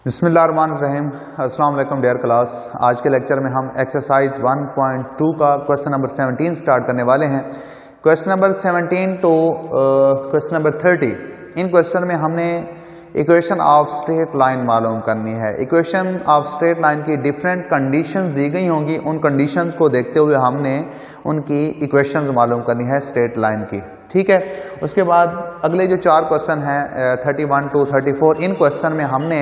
बिस्मिल्लाहिर्रहमानिर्रहीम। अस्सलाम वालेकुम डियर क्लास। आज के लेक्चर में हम एक्सरसाइज 1.2 का क्वेश्चन नंबर 17 स्टार्ट करने वाले हैं। Question number 17 to question number 30, इन क्वेश्चन में हमने इक्वेशन ऑफ स्ट्रेट लाइन मालूम करनी है। इक्वेशन ऑफ स्ट्रेट लाइन की डिफरेंट कंडीशंस दी गई होंगी, उन कंडीशंस को देखते हुए हमने उनकी इक्वेशंस मालूम करनी है स्ट्रेट लाइन की। ठीक है, उसके बाद अगले जो चार क्वेश्चन हैं 31 टू 34, इन क्वेश्चन में हमने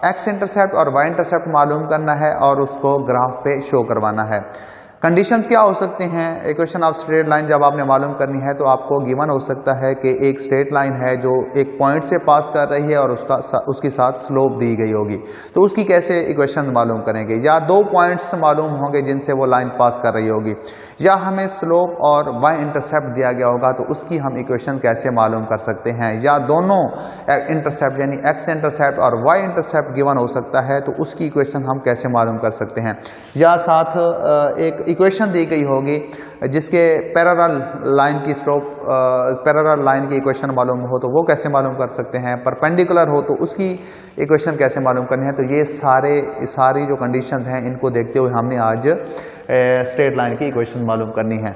एक्स इंटरसेप्ट और वाई इंटरसेप्ट मालूम करना है और उसको ग्राफ पे शो करवाना है। कंडीशंस क्या हो सकते हैं इक्वेशन ऑफ स्ट्रेट लाइन जब आपने मालूम करनी है, तो आपको गिवन हो सकता है कि एक स्ट्रेट लाइन है जो एक पॉइंट से पास कर रही है और उसके साथ स्लोप दी गई होगी, तो उसकी कैसे इक्वेशन मालूम करेंगे। या दो पॉइंट्स मालूम होंगे जिनसे वो लाइन पास कर रही होगी, या हमें स्लोप और वाई इंटरसेप्ट दिया गया होगा, तो उसकी हम इक्वेशन कैसे मालूम कर सकते हैं। या दोनों इंटरसेप्ट यानी एक्स इंटरसेप्ट और वाई इंटरसेप्ट गिवन हो सकता है, तो उसकी इक्वेशन हम कैसे मालूम कर सकते हैं। या साथ एक इक्वेशन दी गई होगी जिसके पैरेलल लाइन की स्लोप पैरेलल लाइन की इक्वेशन मालूम हो, तो वो कैसे मालूम कर सकते हैं। परपेंडिकुलर हो तो उसकी इक्वेशन कैसे मालूम करनी है। तो ये सारी जो कंडीशंस हैं, इनको देखते हुए हमने आज स्ट्रेट लाइन की इक्वेशन मालूम करनी है।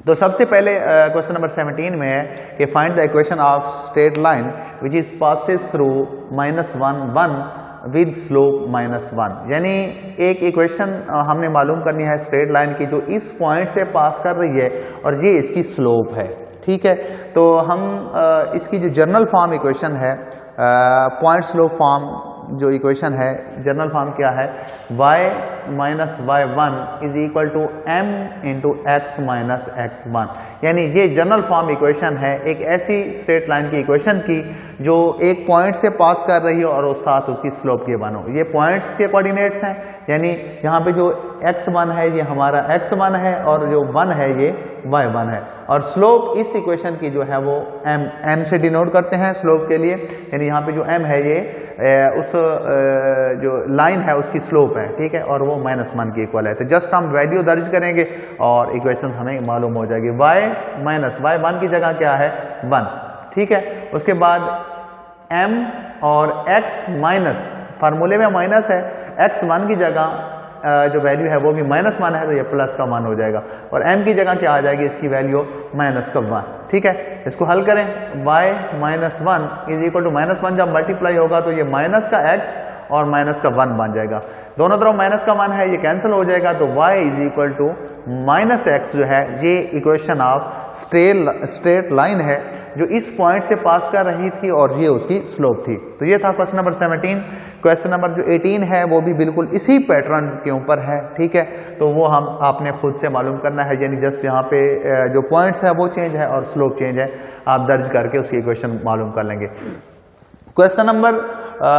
तो सबसे पहले क्वेश्चन नंबर 17 में है कि find the equation of straight line which is passes through -1 1 with slope -1। यानी एक इक्वेशन हमने मालूम करनी है स्ट्रेट लाइन की जो इस पॉइंट से पास कर रही है और ये इसकी स्लोप है। ठीक है, तो हम इसकी जो जनरल फॉर्म इक्वेशन है, पॉइंट स्लोप फॉर्म जो इक्वेशन है, जनरल फॉर्म क्या है, y minus y1 is equal to m into x minus x1। यानी ये जनरल फॉर्म इक्वेशन है एक ऐसी स्ट्रेट लाइन की इक्वेशन की जो एक पॉइंट से पास कर रही हो और साथ उसकी स्लोप के वन हो। ये पॉइंट्स के कोऑर्डिनेट्स हैं, यानी यहाँ पे जो x1 है ये हमारा x1 है और जो 1 है ये y1 है, और स्लोप इस इक्वेशन की जो है वो m से डिनोट करते हैं स्लोप के लिए। यानी यहाँ पे जो m है ये उस जो लाइन है उसकी स्लोप है। ठीक है, और वो -1 की इक्वल है। तो जस्ट हम वैल्यू दर्ज करेंगे और इक्वेशन हमें मालूम हो जाएगी। y माइनस y1 की जगह क्या है 1। ठीक है, उसके बाद m और x माइनस, फार्मूले में माइनस है, x1 की जगह जो वैल्यू है वो भी -1 है, तो ये प्लस का 1 हो जाएगा, और m की जगह क्या आ जाएगी इसकी वैल्यू -1। ठीक है, इसको हल करें। y minus 1 is equal to -1 जब मल्टीप्लाई होगा तो ये माइनस का x और माइनस का 1 बन जाएगा। दोनों तरफ माइनस का 1 है, ये कैंसिल हो जाएगा, तो y is equal to -x जो है ये इक्वेशन ऑफ स्ट्रेट लाइन है जो इस पॉइंट से पास कर रही थी और ये उसकी स्लोप थी। तो ये था क्वेश्चन नंबर 17। क्वेश्चन नंबर जो 18 है वो भी बिल्कुल इसी पैटर्न के ऊपर है। ठीक है, तो वो हम आपने खुद से मालूम करना है, यानी जस्ट यहाँ पे जो पॉइंट्स है वो चेंज है और स्लोप चेंज है, आप दर्ज करके उसकी इक्वेशन मालूम कर लेंगे। क्वेश्चन नंबर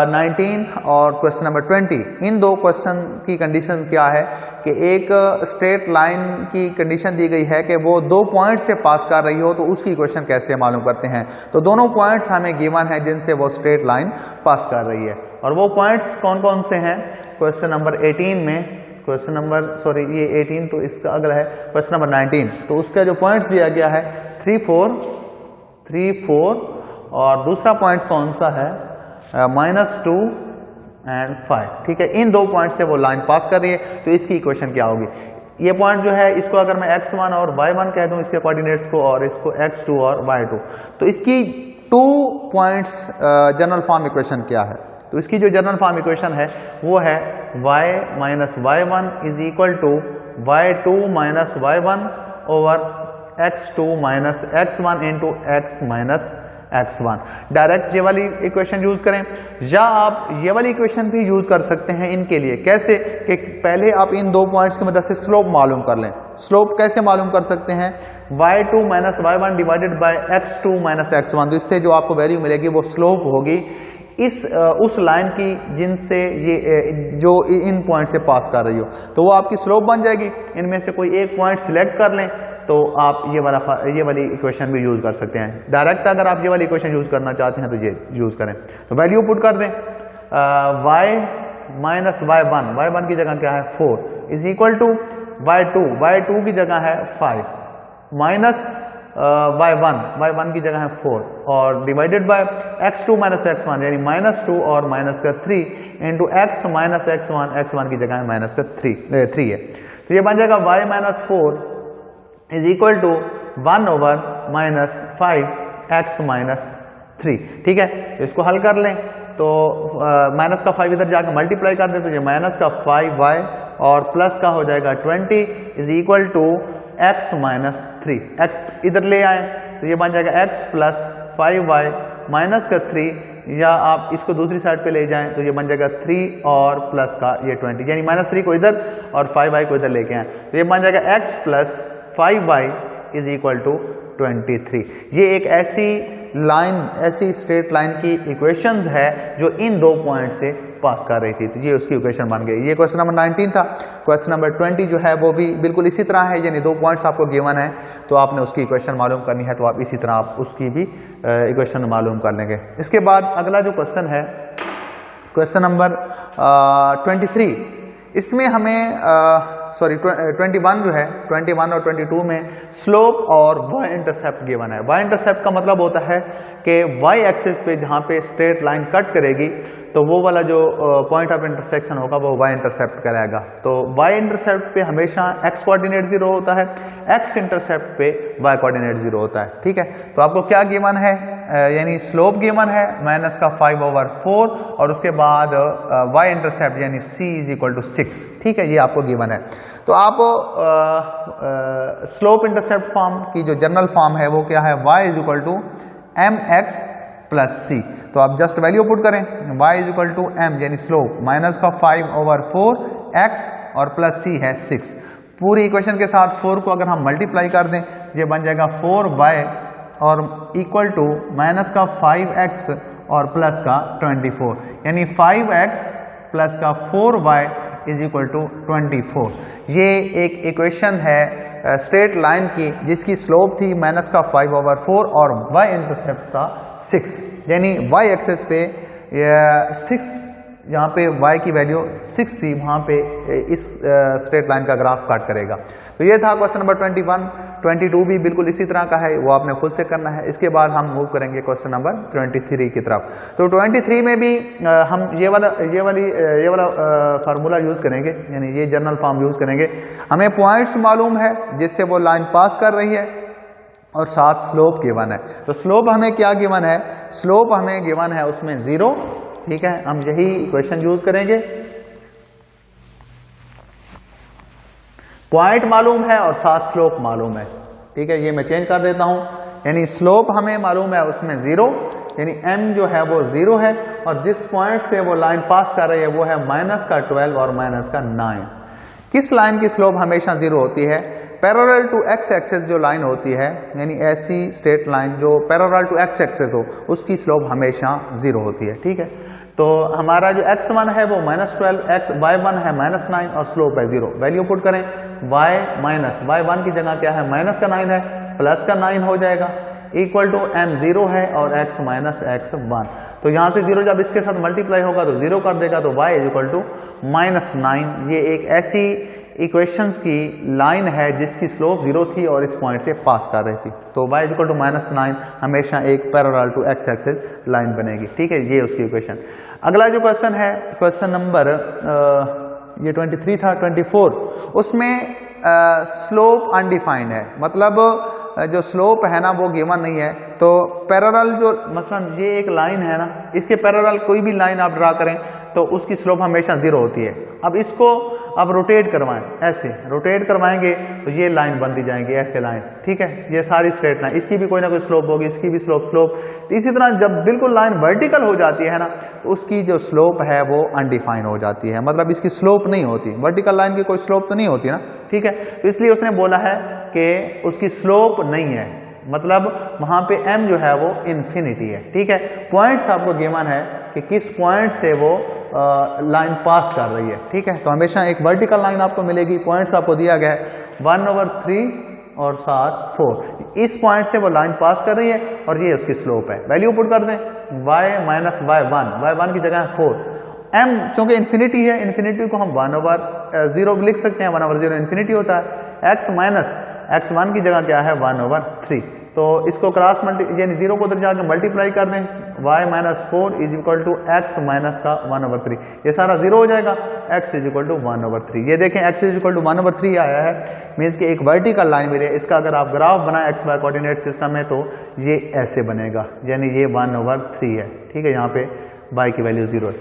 19 और क्वेश्चन नंबर 20, इन दो क्वेश्चन की कंडीशन क्या है कि एक स्ट्रेट लाइन की कंडीशन दी गई है कि वो दो पॉइंट से पास कर रही हो, तो उसकी इक्वेशन कैसे मालूम करते हैं। तो दोनों पॉइंट्स हमें गिवन है जिनसे वो स्ट्रेट लाइन पास कर रही है, और वो पॉइंट्स कौन कौन से हैं। क्वेश्चन नंबर 18 में, क्वेश्चन नंबर सॉरी ये 18 तो इसका अगला है, क्वेश्चन नंबर 19, तो उसका जो पॉइंट्स दिया गया है 3 4 और दूसरा पॉइंट्स कौन सा है -2 और 5। ठीक है, इन दो पॉइंट से वो लाइन पास कर रही है, तो इसकी इक्वेशन क्या होगी। ये पॉइंट जो है इसको अगर मैं x1 और y1 कह दूं इसके कोऑर्डिनेट्स को, और इसको x2 और y2, तो इसकी 2 पॉइंट्स जनरल फॉर्म इक्वेशन क्या है। तो इसकी जो जनरल फॉर्म इक्वेशन है वो है y minus y1 is equal to y2 minus y1 over x2 minus x1 into x minus x1। Direct ये वाली इक्वेशन यूज करें, या आप ये वाली इक्वेशन भी यूज कर सकते हैं इनके लिए। कैसे कि पहले आप इन दो पॉइंट्स की मदद से स्लोप मालूम कर लें। स्लोप कैसे मालूम कर सकते हैं, y2 minus y1 divided by x2 minus x1। तो इससे जो आपको वैल्यू मिलेगी वो स्लोप होगी उस लाइन की जिनसे ये जो इन पॉइंट से पास कर रही हो, तो वो आपकी स्लोप बन जाएगी। इनमें से कोई एक पॉइंट सिलेक्ट कर लें, तो आप ये वाली इक्वेशन भी यूज कर सकते हैं। डायरेक्ट अगर आप ये वाली इक्वेशन यूज करना चाहते हैं तो ये यूज करें। तो वैल्यू पुट कर दें, y माइनस y1 की जगह क्या है 4 इज इक्वल टू y2 की जगह है 5 माइनस y1 की जगह है 4 और divided by x2 minus x1 यानी -2 और माइनस का 3 इंटू x माइनस x1 की जगह है माइनस का 3 है। तो ये बन जाएगा y minus 4 is equal to 1 over minus 5x minus 3। ठीक है, तो इसको हल कर लें तो माइनस का 5 इधर जाकर मल्टीप्लाई कर दें तो ये माइनस का 5y और प्लस का हो जाएगा 20 is equal to x minus 3। x इधर ले आए तो ये बन जाएगा x प्लस 5y माइनस का 3 या आप इसको दूसरी साइड पे ले जाएं तो ये बन जाएगा 3 और प्लस का ये 20 यानी -3 को इधर और 5y को इधर लेके आए तो ये बन जाएगा x plus 5y is equal to 23। ये एक ऐसी लाइन, ऐसी स्ट्रेट लाइन की इक्वेशंस है जो इन दो पॉइंट से पास कर रही थी, तो ये उसकी इक्वेशन बन गई। ये क्वेश्चन नंबर 19 था। क्वेश्चन नंबर 20 जो है वो भी बिल्कुल इसी तरह है, यानी दो पॉइंट्स आपको गिवन है तो आपने उसकी इक्वेशन मालूम करनी है, तो आप इसी तरह आप उसकी भी इक्वेशन मालूम कर लेंगे। इसके बाद अगला जो क्वेश्चन है क्वेश्चन नंबर 23, इसमें हमें 21 जो है 21 और 22 में स्लोप और y इंटरसेप्ट गिवन है। y इंटरसेप्ट का मतलब होता है कि y एक्सिस पे जहाँ पे स्ट्रेट लाइन कट करेगी तो वो वाला जो पॉइंट ऑफ इंटरसेक्शन होगा वो y इंटरसेप्ट कहलाएगा। तो y इंटरसेप्ट पे हमेशा x कोऑर्डिनेट 0 होता है, x इंटरसेप्ट पे y कोऑर्डिनेट 0 होता है। ठीक है, तो आपको क्या गिवन है, यानी स्लोप गिवन है माइनस का 5/4 और उसके बाद y इंटरसेप्ट यानी c इज इक्वल टू 6। ठीक है, ये आपको गिवन है। तो आप स्लोप इंटरसेप्ट फॉर्म की जो जनरल फॉर्म है वो क्या है, y is equal to mx plus c। तो आप जस्ट वैल्यू पुट करें, y is equal to m यानी स्लोप माइनस का 5/4 x और प्लस c है 6। पूरी इक्वेशन के साथ 4 को अगर हम मल्टीप्लाई कर दें ये बन जाएगा 4y और इक्वल टू माइनस का 5x और प्लस का 24 यानी 5x प्लस का 4y इज इक्वल टू 24। ये एक इक्वेशन है स्ट्रेट लाइन की जिसकी स्लोप थी माइनस का 5/4 और y इंटरसेप्ट था 6, यानी y एक्सेस पे 6, यहाँ पे y की वैल्यू 6 थी, वहाँ पे इस स्ट्रेट लाइन का ग्राफ काट करेगा। तो ये था क्वेश्चन नंबर 21। 22 भी बिल्कुल इसी तरह का है, वो आपने खुद से करना है। इसके बाद हम मूव करेंगे क्वेश्चन नंबर 23 की तरफ। तो 23 में भी हम ये वाला फार्मूला यूज़ करेंगे, यानी ये जनरल फॉर्म यूज़ करेंगे। हमें पॉइंट्स मालूम है जिससे वो लाइन पास कर रही है और साथ स्लोप गिवन है। तो स्लोप हमें क्या गिवन है, स्लोप हमें गिवन है उसमें 0। ठीक है, हम यही इक्वेशन यूज करेंगे। पॉइंट मालूम है और साथ स्लोप मालूम है। ठीक है, ये मैं चेंज कर देता हूं, यानी स्लोप हमें मालूम है उसमें 0, यानी m जो है वो 0 है और जिस पॉइंट से वो लाइन पास कर रही है वो है माइनस का 12 और माइनस का 9। किस लाइन की स्लोप हमेशा 0 होती है, पैरेलल टू x एक्सेस जो लाइन होती है, यानी ऐसी स्ट्रेट लाइन जो पैरेलल टू x एक्सेस हो उसकी स्लोप हमेशा 0 होती है। ठीक है, तो हमारा जो x1 है वो -12, y1 है -9 और स्लोप है 0। वैल्यू पुट करें, y1 की जगह क्या है, माइनस का 9 है, प्लस का 9 हो जाएगा, इक्वल टू m 0 है और x माइनस x1। तो यहाँ से 0 जब इसके साथ मल्टीप्लाई होगा तो 0 कर देगा, तो y इज इक्वल टू -9। ये एक ऐसी इक्वेशंस की लाइन है जिसकी स्लोप 0 थी और इस पॉइंट से पास कर रही थी। तो y इज इक्वल टू -9 हमेशा एक parallel to x axis line बनेगी। ठीक है, ये उसकी इक्वेशन। अगला जो क्वेश्चन है क्वेश्चन नंबर ये 23 था, 24 उसमें स्लोप अनडिफाइंड है, मतलब जो स्लोप है ना वो गिवन नहीं है। तो पैरेलल जो मसलन ये एक लाइन है ना, इसके पैरेलल कोई भी लाइन आप ड्रा करें तो उसकी स्लोप हमेशा 0 होती है। अब इसको अब रोटेट करवाएं, ऐसे रोटेट करवाएंगे तो ये लाइन बनती जाएंगी, ऐसे लाइन। ठीक है, ये सारी स्ट्रेट लाइन, इसकी भी कोई ना कोई स्लोप होगी, इसकी भी स्लोप। इसी तरह जब बिल्कुल लाइन वर्टिकल हो जाती है ना तो उसकी जो स्लोप है वो अनडिफाइन हो जाती है, मतलब इसकी स्लोप नहीं होती। वर्टिकल लाइन की कोई स्लोप तो नहीं होती ना। ठीक है, तो इसलिए उसने बोला है कि उसकी स्लोप नहीं है, मतलब वहां पे m जो है वो इन्फिनिटी है। ठीक है, पॉइंट्स आपको गिवन है कि किस पॉइंट से वो लाइन पास कर रही है। ठीक है, तो हमेशा एक वर्टिकल लाइन आपको मिलेगी, पॉइंट्स आपको दिया गया है 1/3 और साथ 4। इस पॉइंट से वो लाइन पास कर रही है और ये उसकी स्लोप है। वैल्यू पुट कर दें, y माइनस y1 की जगह 4। m चूंकि इन्फिनिटी है, इन्फिनिटी को हम 1/0 लिख सकते हैं, 1/0 इन्फिनिटी होता है। x माइनस x1 की जगह क्या है 1/3। तो इसको क्रॉस यानी 0 को उधर जाकर मल्टीप्लाई कर दें, y minus 4 is equal to x minus का 1/3, ये सारा 0 हो जाएगा, x इज इक्वल टू 1/3। ये देखें x इज इक्वल टू 1/3 आया है, मीन्स कि एक वर्टिकल लाइन मिले। इसका अगर आप ग्राफ बनाए x y कोऑर्डिनेट सिस्टम में तो ये ऐसे बनेगा, यानी ये 1/3 है, ठीक है। यहाँ पे y की वैल्यू 0 है,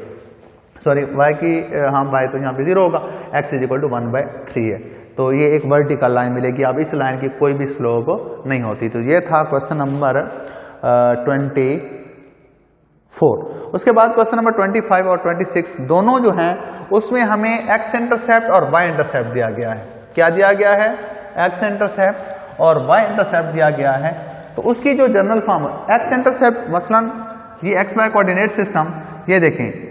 सॉरी y की y तो यहाँ पे 0 होगा, x इज इक्वल टू 1/3 है। तो ये एक वर्टिकल लाइन मिलेगी, अब इस लाइन की कोई भी स्लोप नहीं होती। तो ये था क्वेश्चन नंबर 24। उसके बाद क्वेश्चन नंबर 25 और 26 दोनों जो हैं उसमें हमें एक्स इंटरसेप्ट और वाई इंटरसेप्ट दिया गया है। क्या दिया गया है? एक्स इंटरसेप्ट और वाई इंटरसेप्ट दिया गया है। तो उसकी जो जनरल फॉर्म एक्स इंटरसेप्ट, मसलन ये एक्स वाई कोऑर्डिनेट सिस्टम, ये देखें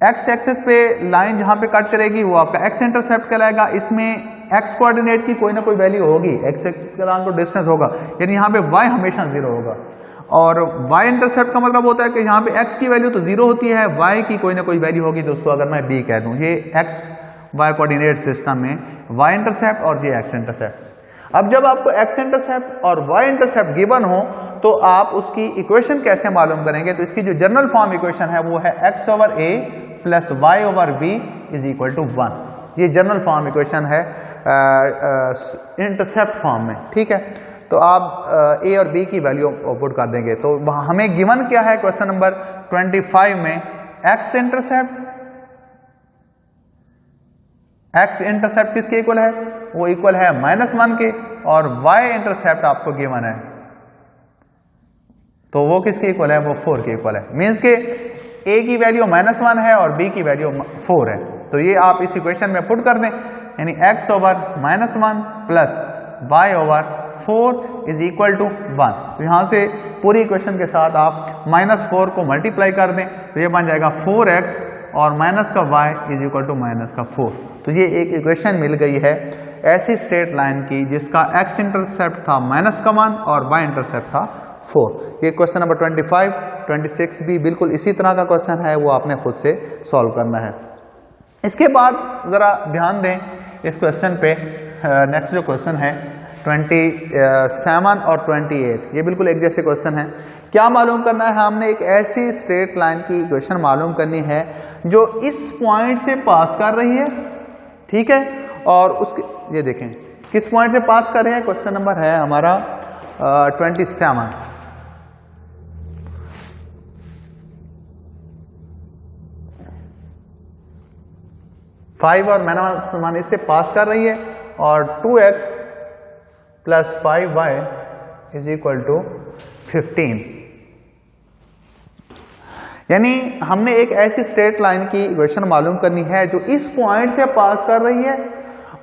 एक्स एक्सिस पे लाइन जहां पे कट करेगी वो आपका एक्स इंटरसेप्ट कहलाएगा। इसमें एक्स कोऑर्डिनेट की कोई ना कोई वैल्यू होगी, एक्स एक्सिस का तो डिस्टेंस होगा, यानी यहाँ पे वाई हमेशा 0 होगा। और वाई इंटरसेप्ट का मतलब होता है कि यहाँ पे एक्स की वैल्यू तो 0 होती है, वाई की कोई ना कोई वैल्यू होगी, तो उसको अगर मैं बी कह दूं। ये एक्स वाई कोऑर्डिनेट सिस्टम में वाई इंटरसेप्ट और ये एक्स इंटरसेप्ट। अब जब आपको एक्स इंटरसेप्ट और वाई इंटरसेप्ट गिवन हो तो आप उसकी इक्वेशन कैसे मालूम करेंगे? तो इसकी जो जनरल फॉर्म इक्वेशन है वो है x over a plus y over b is equal to 1। ये जनरल फॉर्म इक्वेशन है इंटरसेप्ट फॉर्म में, ठीक है। तो आप ए और बी की वैल्यू पुट कर देंगे। तो हमें गिवन क्या है क्वेश्चन नंबर 25 में? एक्स इंटरसेप्ट किसके इक्वल है? वो इक्वल है -1 के, और वाई इंटरसेप्ट आपको गिवन है तो वो किसके इक्वल है? वो 4 के इक्वल है। मीन्स के a की वैल्यू -1 है और b की वैल्यू 4 है। तो ये आप इस इक्वेशन में पुट कर दें, यानी x over -1 plus y over 4 is equal to 1। तो यहाँ से पूरी इक्वेशन के साथ आप -4 को मल्टीप्लाई कर दें तो ये बन जाएगा 4x और माइनस का y इज इक्वल टू -4। तो ये एक इक्वेशन मिल गई है ऐसी स्ट्रेट लाइन की जिसका x इंटरसेप्ट था -1 और y इंटरसेप्ट था 4। ये क्वेश्चन नंबर 25, 26 भी बिल्कुल इसी तरह का क्वेश्चन है, वो आपने खुद से सॉल्व करना है। इसके बाद ज़रा ध्यान दें इस क्वेश्चन पे। नेक्स्ट जो क्वेश्चन है 27 और 28, ये बिल्कुल एक जैसे क्वेश्चन है। क्या मालूम करना है? हमने एक ऐसी स्ट्रेट लाइन की इक्वेशन मालूम करनी है जो इस पॉइंट से पास कर रही है, ठीक है। और उसके ये देखें किस पॉइंट से पास कर रहे हैं। क्वेश्चन नंबर है हमारा 27। फाइव और -1 इससे पास कर रही है और 2x plus 5y is equal to 15। यानी हमने एक ऐसी स्ट्रेट लाइन की इक्वेशन मालूम करनी है जो इस पॉइंट से पास कर रही है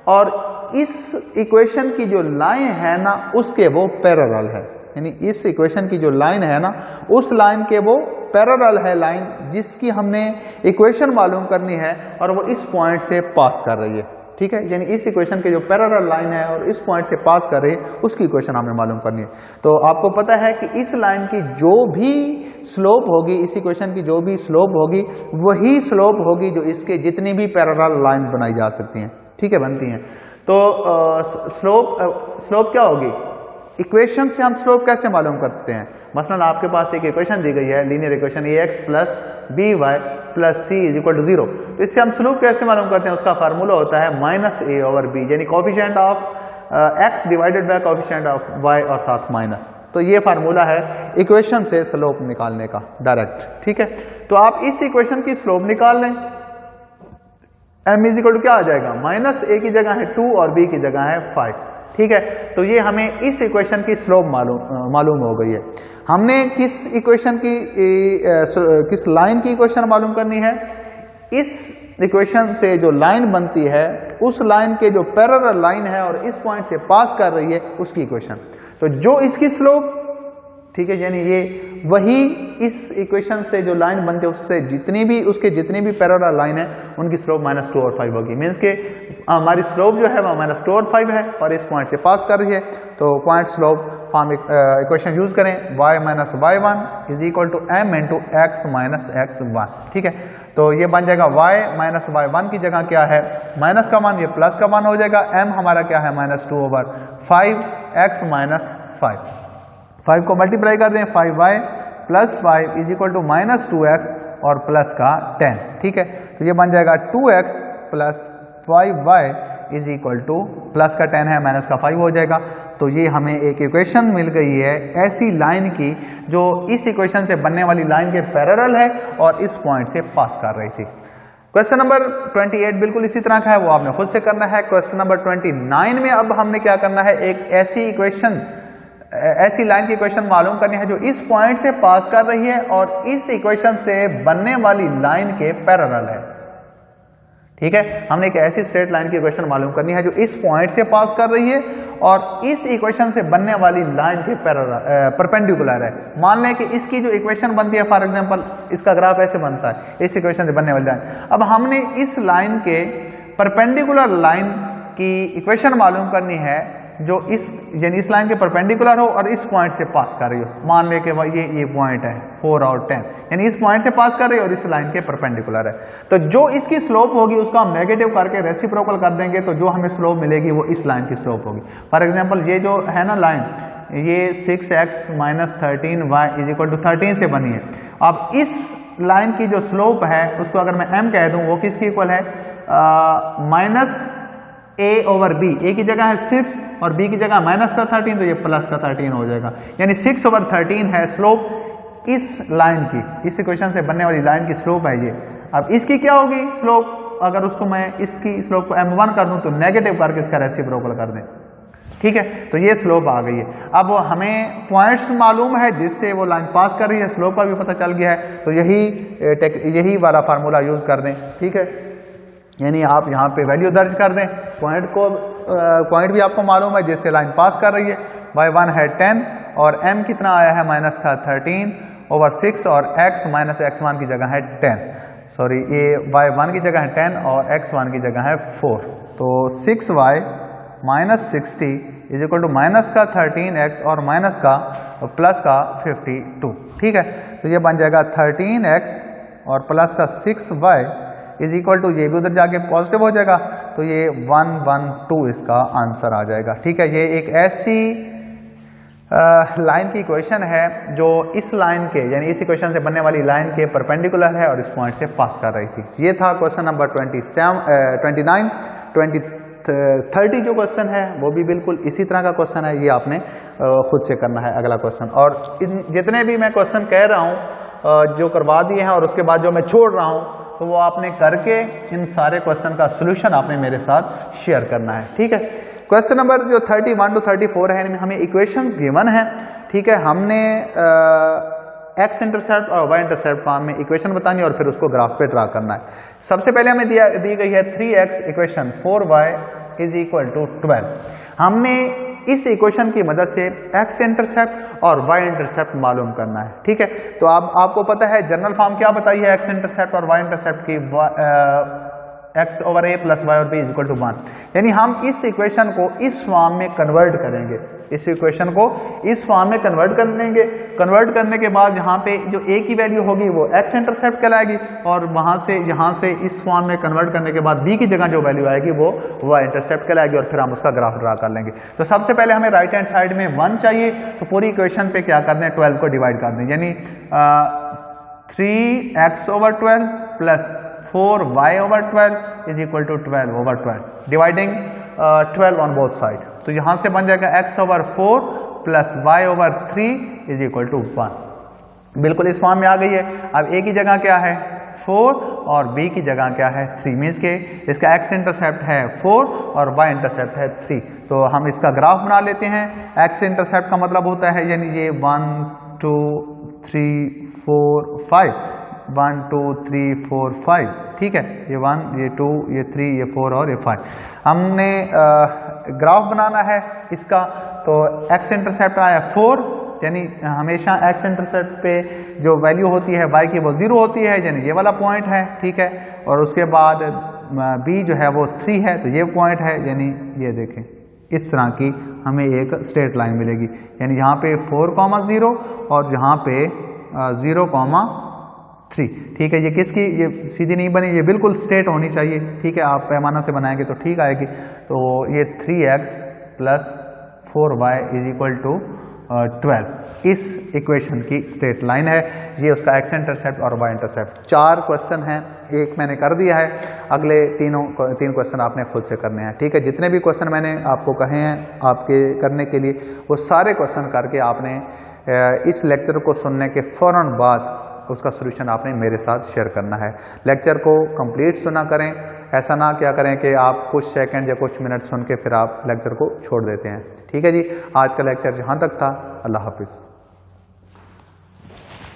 और इस इक्वेशन की जो लाइन है ना उसके वो पैरेलल है। यानी इस इक्वेशन की जो लाइन है ना उस लाइन के वो पैरेलल है लाइन जिसकी हमने इक्वेशन मालूम करनी है और वो इस पॉइंट से पास कर रही है, ठीक है। यानी इस इक्वेशन के जो पैरेलल लाइन है और इस पॉइंट से पास कर रही है उसकी इक्वेशन हमें मालूम करनी है। तो आपको पता है कि इस लाइन की जो भी स्लोप होगी, इस इक्वेशन की जो भी स्लोप होगी वही स्लोप होगी जो इसके जितनी भी पैरेलल लाइन बनाई जा सकती हैं, ठीक है, बनती हैं। तो स्लोप क्या होगी? इक्वेशन से हम स्लोप कैसे मालूम करते हैं? मसलन आपके पास एक इक्वेशन दी गई है, linear equation ax plus by plus c is equal to 0। तो इससे हम स्लोप कैसे मालूम करते हैं? उसका फार्मूला होता है -a ओवर b, यानी coefficient of x divided by coefficient of y और साथ माइनस। तो ये फार्मूला है इक्वेशन से स्लोप निकालने का डायरेक्ट, ठीक है। तो आप इस इक्वेशन की स्लोप निकाल लें। m इज इक्वल टू क्या आ जाएगा? -a की जगह है 2 और b की जगह है 5, ठीक है। तो ये हमें इस इक्वेशन की स्लोप मालूम हो गई है। हमने किस इक्वेशन की किस लाइन की इक्वेशन मालूम करनी है? इस इक्वेशन से जो लाइन बनती है उस लाइन के जो पैरेलल लाइन है और इस पॉइंट से पास कर रही है उसकी इक्वेशन। तो जो इसकी स्लोप, ठीक है, यानी ये वही इस इक्वेशन से जो लाइन बनते हैं उससे उसके जितनी भी पैरेलल लाइन है उनकी स्लोप -2 और 5 होगी। मीन्स के हमारी स्लोप जो है वो -2 और 5 है और इस पॉइंट से पास कर रही है। तो point slope form equation use करें, y minus y1 is equal to m into x minus x1, ठीक है। तो ये बन जाएगा y माइनस y1 की जगह क्या है? माइनस का मान, ये प्लस का मान हो जाएगा। m हमारा क्या है? -2 ओवर 5 x माइनस 5। 5 को मल्टीप्लाई कर दें, 5y plus 5 is equal to minus 2x और प्लस का 10, ठीक है। तो ये बन जाएगा 2x plus 5y is equal two plus का 10 है माइनस का 5 हो जाएगा। तो ये हमें एक इक्वेशन मिल गई है ऐसी लाइन की जो इस इक्वेशन से बनने वाली लाइन के पैरेलल है और इस पॉइंट से पास कर रही थी। क्वेश्चन नंबर 28 बिल्कुल इसी तरह का है, वो आपने खुद से करना है। क्वेश्चन नंबर 29 में अब हमने क्या करना है, एक ऐसी लाइन की इक्वेशन मालूम करनी है जो इस पॉइंट से पास कर रही है और इस इक्वेशन से बनने वाली लाइन के पैरेलल है, ठीक है। हमने एक ऐसी स्ट्रेट लाइन की इक्वेशन मालूम करनी है जो इस पॉइंट से पास कर रही है और इस इक्वेशन से बनने वाली लाइन के परपेंडिकुलर है। मान लें कि इसकी जो इक्वेशन बनती है, फॉर एग्जांपल इसका ग्राफ ऐसे बनता है, इस इक्वेशन से बनने वाली लाइन। अब हमने इस लाइन के परपेंडिकुलर लाइन की इक्वेशन मालूम करनी है जो यानी इस लाइन के परपेंडिकुलर हो और इस पॉइंट से पास कर रही हो। मान ले कि ये पॉइंट है 4 और 10, यानी इस पॉइंट से पास कर रही है और इस लाइन के परपेंडिकुलर है। तो जो इसकी स्लोप होगी उसको हम नेगेटिव करके रेसिप्रोकल कर देंगे, तो जो हमें स्लोप मिलेगी वो इस लाइन की स्लोप होगी। फॉर एग्जाम्पल ये जो है ना लाइन, ये 6x minus 13y is equal to 13 से बनी है। अब इस लाइन की जो स्लोप है उसको अगर मैं m कह दूं, वो किसकी इक्वल है, minus a over b। a की जगह है 6 और b की जगह माइनस का 13, तो ये प्लस का 13 हो जाएगा, यानी 6 ओवर 13 है स्लोप इस लाइन की, इस इक्वेशन से बनने वाली लाइन की स्लोप है ये। अब इसकी क्या होगी स्लोप, अगर उसको मैं इसकी स्लोप को m1 कर दूं तो नेगेटिव करके इसका रेसिप्रोकल कर दें, ठीक है। तो ये स्लोप आ गई है। अब हमें पॉइंट्स मालूम है जिससे वो लाइन पास कर रही है, स्लोप का भी पता चल गया है, तो यही वाला फार्मूला यूज कर दें, ठीक है। यानी आप यहाँ पे वैल्यू दर्ज कर दें, पॉइंट भी आपको मालूम है जिससे लाइन पास कर रही है। y1 है 10 और m कितना आया है माइनस का 13 ओवर 6 और x माइनस x1 की जगह है 10, सॉरी ये y1 की जगह है 10 और x1 की जगह है 4। तो 6y minus 60 is equal to minus का 13x और माइनस का प्लस का 52, ठीक है। तो ये बन जाएगा 13x और प्लस का 6y इज इक्वल टू, ये भी उधर जाके पॉजिटिव हो जाएगा, तो ये 112 इसका आंसर आ जाएगा, ठीक है। ये एक ऐसी लाइन की इक्वेशन है जो इस लाइन के यानी इस इक्वेशन से बनने वाली लाइन के परपेंडिकुलर है और इस पॉइंट से पास कर रही थी। ये था क्वेश्चन नंबर 29। 30 जो क्वेश्चन है वो भी बिल्कुल इसी तरह का क्वेश्चन है, ये आपने खुद से करना है अगला क्वेश्चन। और जितने भी मैं क्वेश्चन कह रहा हूँ जो करवा दिए हैं और उसके बाद जो मैं छोड़ रहा हूँ, तो वो आपने करके इन सारे क्वेश्चन का सोल्यूशन आपने मेरे साथ शेयर करना है, ठीक है। क्वेश्चन नंबर जो 31 to 34 है, इनमें हमें इक्वेशंस गिवन है, ठीक है। हमने एक्स इंटरसेप्ट और वाई इंटरसेप्ट फॉर्म में इक्वेशन बतानी है और फिर उसको ग्राफ पे ड्रा करना है। सबसे पहले हमें दी गई है 3x equation 4y is equal to 12। हमने इस इक्वेशन की मदद से एक्स इंटरसेप्ट और वाई इंटरसेप्ट मालूम करना है, ठीक है। तो आपको पता है जनरल फॉर्म क्या बताई है एक्स इंटरसेप्ट और वाई इंटरसेप्ट की, x over a plus y और b इज इक्वल टू 1। यानी हम इस इक्वेशन को इस फॉर्म में कन्वर्ट करेंगे, इस इक्वेशन को इस फॉर्म में कन्वर्ट कर लेंगे। कन्वर्ट करने के बाद यहाँ पे जो a की वैल्यू होगी वो x इंटरसेप्ट कहलाएगी और वहाँ से यहाँ से इस फॉर्म में कन्वर्ट करने के बाद b की जगह जो वैल्यू आएगी वो y इंटरसेप्ट कहलाएगी और फिर हम उसका ग्राफ ड्रा कर लेंगे। तो सबसे पहले हमें राइट हैंड साइड में 1 चाहिए, तो पूरी इक्वेशन पे क्या कर दें, 12 को डिवाइड कर दें, यानी 3x over 12 plus 4y over 12 is equal to 12 over 12, dividing 12 on both side. तो यहां से बन जाएगा x over 4 plus y over 3 is equal to 1। बिल्कुल इस फॉर्म में आ गई है। अब a की जगह क्या है 4 और b की जगह क्या है 3, मीन्स के इसका x इंटरसेप्ट है 4 और y इंटरसेप्ट है 3। तो हम इसका ग्राफ बना लेते हैं। x इंटरसेप्ट का मतलब होता है यानी ये 1 2 3 4 5, 1 2 3 4 5, ठीक है। ये 1 ये 2 ये 3 ये 4 और ये 5। हमने ग्राफ बनाना है इसका, तो x इंटरसेप्ट आया 4, यानी हमेशा x इंटरसेप्ट पे जो वैल्यू होती है y की वो 0 होती है, यानी ये वाला पॉइंट है, ठीक है। और उसके बाद b जो है वो 3 है, तो ये पॉइंट है, यानी ये देखें इस तरह की हमें एक स्ट्रेट लाइन मिलेगी, यानी यहाँ पे 4,0 और यहाँ पे 0,3, ठीक है। ये किसकी, ये सीधी नहीं बनी, ये बिल्कुल स्ट्रेट होनी चाहिए, ठीक है। आप पैमाना से बनाएंगे तो ठीक आएगी। तो ये 3x plus 4y is equal to 12 इस इक्वेशन की स्ट्रेट लाइन है। ये उसका एक्स इंटरसेप्ट और वाई इंटरसेप्ट। 4 क्वेश्चन हैं, एक मैंने कर दिया है, अगले तीन क्वेश्चन आपने खुद से करने हैं। ठीक है, जितने भी क्वेश्चन मैंने आपको कहे हैं आपके करने के लिए, वो सारे क्वेश्चन करके आपने इस लेक्चर को सुनने के फ़ौरन बाद उसका सॉल्यूशन आपने मेरे साथ शेयर करना है। लेक्चर को कंप्लीट सुना करें, ऐसा ना क्या करें कि आप कुछ सेकंड या कुछ मिनट सुन के फिर आप लेक्चर को छोड़ देते हैं। ठीक है जी, आज का लेक्चर जहाँ तक था। अल्लाह हाफिज़।